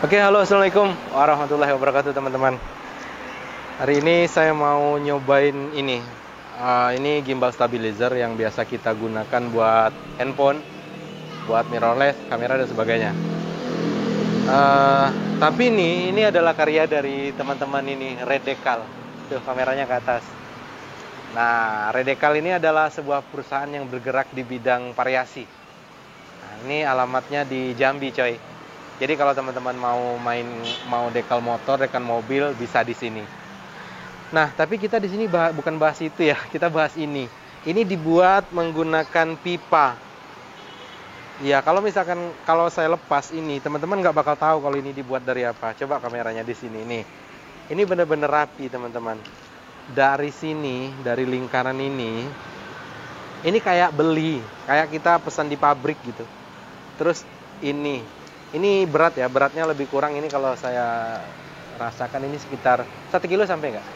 Oke, halo, assalamualaikum warahmatullahi wabarakatuh, teman-teman. Hari ini saya mau nyobain ini. Ini gimbal stabilizer yang biasa kita gunakan buat handphone, buat mirrorless, kamera dan sebagainya. Eh, tapi ini adalah karya dari teman-teman ini, Redecal. Tuh kameranya ke atas. Nah, Redecal ini adalah sebuah perusahaan yang bergerak di bidang variasi. Nah, ini alamatnya di Jambi, coy. Jadi kalau teman-teman mau dekal motor, dekal mobil bisa di sini. Nah, tapi kita di sini bukan bahas itu ya. Kita bahas ini. Ini dibuat menggunakan pipa. Ya, kalau saya lepas ini, teman-teman nggak bakal tahu kalau ini dibuat dari apa. Coba kameranya di sini nih. Ini bener-bener rapi, teman-teman. Dari sini, dari lingkaran ini kayak kayak kita pesan di pabrik gitu. Terus ini berat ya, beratnya lebih kurang ini kalau saya rasakan ini sekitar 1 kilo sampai nggak?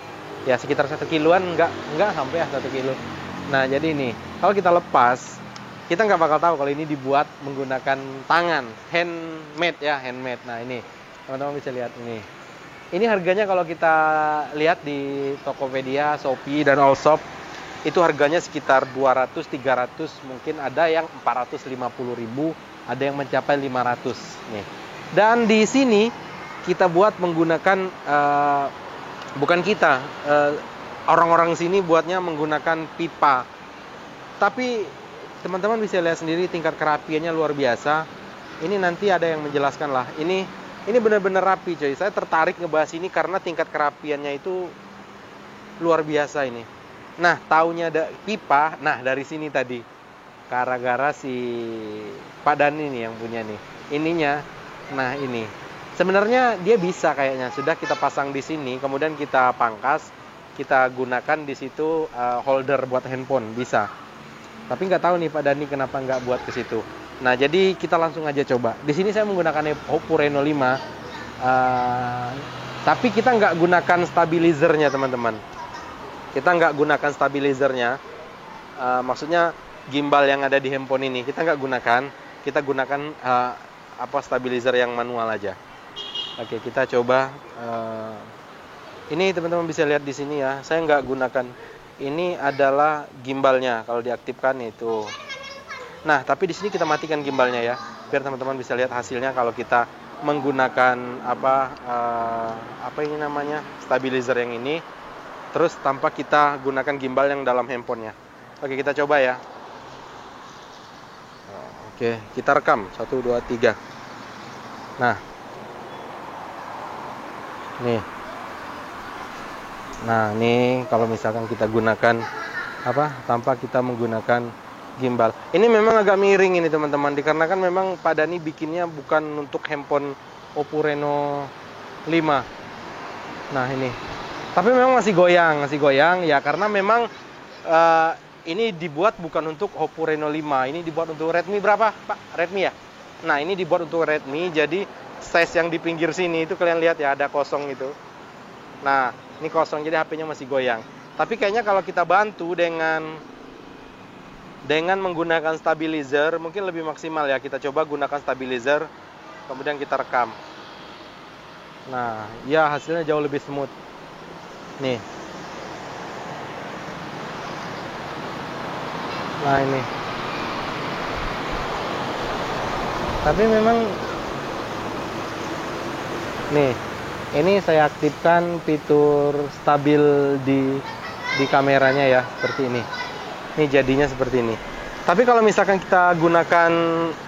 Ya sekitar 1 kiloan, nggak sampai ya 1 kilo. Nah jadi ini, kalau kita lepas, kita nggak bakal tahu kalau ini dibuat menggunakan tangan, handmade ya, handmade. Nah ini, teman-teman bisa lihat ini. Ini harganya kalau kita lihat di Tokopedia, Shopee, dan Allshop, itu harganya sekitar 200-300, mungkin ada yang 450.000, ada yang mencapai 500 nih. Dan di sini kita buat menggunakan bukan kita, orang-orang sini buatnya menggunakan pipa. Tapi teman-teman bisa lihat sendiri tingkat kerapiannya luar biasa. Ini nanti ada yang menjelaskan lah. Ini benar-benar rapi, coy. Saya tertarik ngebahas ini karena tingkat kerapiannya itu luar biasa ini. Nah, taunya ada pipa. Nah, dari sini tadi. Gara-gara si Pak Dani nih yang punya nih. Ininya. Nah, ini. Sebenarnya dia bisa kayaknya. Sudah kita pasang di sini, kemudian kita pangkas, kita gunakan di situ holder buat handphone, bisa. Tapi nggak tahu nih Pak Dani kenapa nggak buat ke situ. Nah, jadi kita langsung aja coba. Di sini saya menggunakan Oppo Reno 5. Tapi kita nggak gunakan stabilizernya, teman-teman. Kita nggak gunakan stabilizernya. Maksudnya gimbal yang ada di handphone ini kita nggak gunakan. Kita gunakan stabilizer yang manual aja. Oke, kita coba. Ini teman-teman bisa lihat di sini ya. Saya nggak gunakan. Ini adalah gimbalnya kalau diaktifkan itu. Nah, tapi di sini kita matikan gimbalnya ya, biar teman-teman bisa lihat hasilnya kalau kita menggunakan apa ini namanya, stabilizer yang ini, terus tanpa kita gunakan gimbal yang dalam handphonenya. Oke, kita coba ya. Oke, kita rekam 1, 2, 3. Nah, nih. Nah, ini kalau misalkan kita gunakan tanpa kita menggunakan gimbal. Ini memang agak miring ini, teman-teman, dikarenakan memang Pak Dani bikinnya bukan untuk handphone Oppo Reno 5. Nah, ini. Tapi memang masih goyang ya, karena memang ini dibuat bukan untuk Oppo Reno 5. Ini dibuat untuk Redmi berapa, Pak? Redmi ya? Nah, ini dibuat untuk Redmi, jadi size yang di pinggir sini itu kalian lihat ya, ada kosong itu. Nah, ini kosong, jadi HP-nya masih goyang. Tapi kayaknya kalau kita bantu dengan menggunakan stabilizer mungkin lebih maksimal ya. Kita coba gunakan stabilizer, kemudian kita rekam. Nah, ya hasilnya jauh lebih smooth. Nih. Nah, ini. Tapi memang nih, ini saya aktifkan fitur stabil di kameranya ya, seperti ini. Ini jadinya seperti ini. Tapi kalau misalkan kita gunakan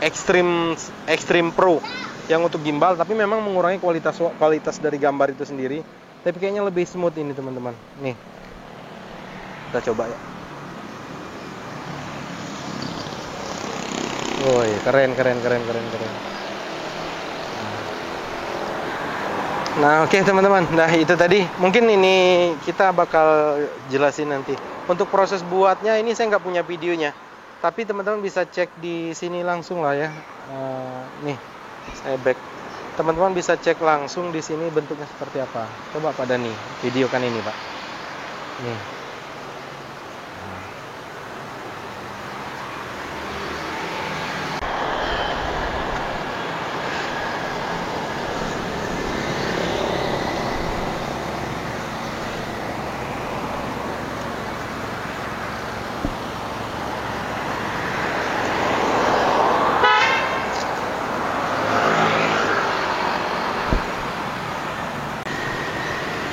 Extreme Pro yang untuk gimbal, tapi memang mengurangi kualitas dari gambar itu sendiri. Tapi kayaknya lebih smooth ini, teman-teman. Nih, kita coba ya. Woi, keren. Nah, oke, teman-teman. Nah, itu tadi. Mungkin ini kita bakal jelasin nanti. Untuk proses buatnya ini saya nggak punya videonya. Tapi teman-teman bisa cek di sini langsung lah ya. Nih, saya back. Teman-teman bisa cek langsung di sini bentuknya seperti apa. Coba Pak Dani, videokan ini, Pak. Nih.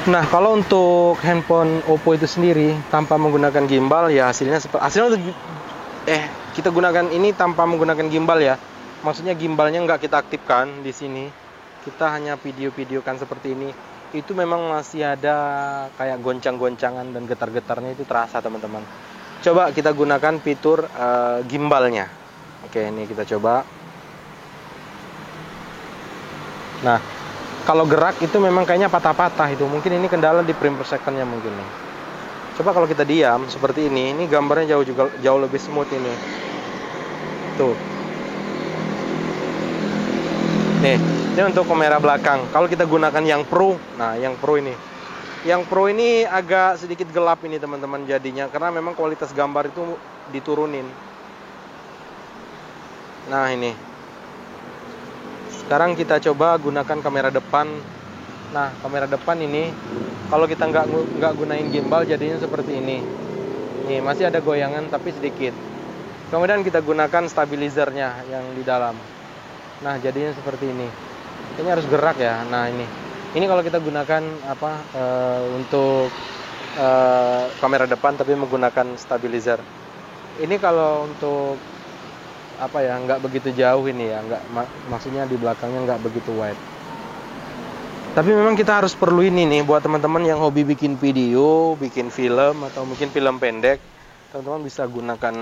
Nah, kalau untuk handphone Oppo itu sendiri tanpa menggunakan gimbal ya hasilnya kita gunakan ini tanpa menggunakan gimbal ya. Maksudnya gimbalnya nggak kita aktifkan di sini. Kita hanya video-videokan seperti ini. Itu memang masih ada kayak goncang-goncangan dan getar-getarnya itu terasa, teman-teman. Coba kita gunakan fitur gimbalnya. Oke, ini kita coba. Nah, kalau gerak itu memang kayaknya patah-patah itu. Mungkin ini kendala di frame per second-nya mungkin nih. Coba kalau kita diam seperti ini gambarnya jauh lebih smooth ini. Tuh. Nih, ini untuk kamera belakang. Kalau kita gunakan yang Pro, nah yang Pro ini. Yang Pro ini agak sedikit gelap ini teman-teman jadinya karena memang kualitas gambar itu diturunin. Nah, ini. Sekarang kita coba gunakan kamera depan. Nah, kamera depan ini kalau kita nggak gunain gimbal jadinya seperti ini. Nih, masih ada goyangan tapi sedikit. Kemudian kita gunakan stabilizernya yang di dalam. Nah, jadinya seperti ini. Ini harus gerak ya. Nah, ini kalau kita gunakan untuk kamera depan tapi menggunakan stabilizer. Ini kalau untuk nggak begitu jauh ini ya, maksudnya di belakangnya nggak begitu wide. Tapi memang kita harus perlu ini nih buat teman-teman yang hobi bikin video, bikin film atau mungkin film pendek, teman-teman bisa gunakan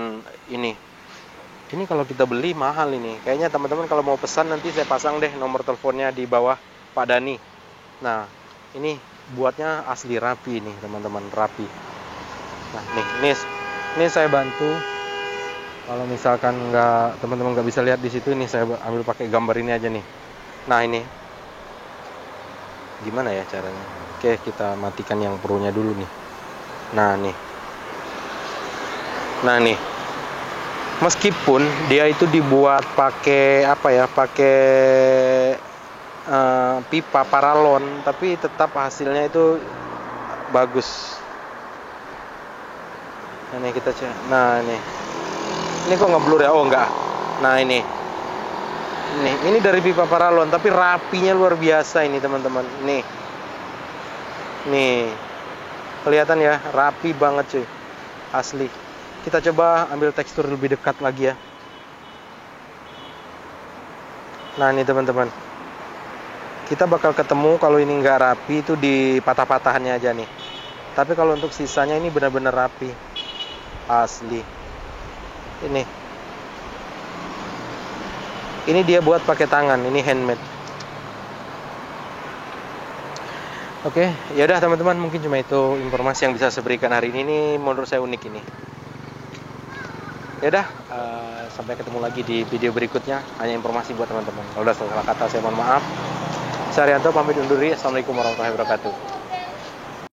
ini. Ini kalau kita beli mahal ini. Kayaknya teman-teman kalau mau pesan nanti saya pasang deh nomor teleponnya di bawah Pak Dani. Nah, ini buatnya asli rapi nih teman-teman, rapi. Nah, ini saya bantu. Kalau misalkan teman-teman nggak bisa lihat di situ, ini saya ambil pakai gambar ini aja nih. Nah, ini gimana ya caranya? Oke, kita matikan yang Pro-nya dulu nih. Nah, nih. Meskipun dia itu dibuat pakai pipa paralon, tapi tetap hasilnya itu bagus. Nah, ini kita cek. Nah, ini kok ngeblur ya? Oh, enggak. Nah, ini dari pipa paralon, tapi rapinya luar biasa ini teman-teman. Nih, kelihatan ya, rapi banget cuy, asli. Kita coba ambil tekstur lebih dekat lagi ya. Nah, ini teman-teman, kita bakal ketemu kalau ini nggak rapi itu di patah-patahannya aja nih. Tapi kalau untuk sisanya ini benar-benar rapi, asli. Ini dia buat pakai tangan, ini handmade. Oke, ya udah teman-teman, mungkin cuma itu informasi yang bisa saya berikan hari ini. Ini menurut saya unik ini. Ya udah, sampai ketemu lagi di video berikutnya. Hanya informasi buat teman-teman. Kalau udah salah kata saya mohon maaf. Saya Arianto pamit undur diri. Assalamualaikum warahmatullahi wabarakatuh.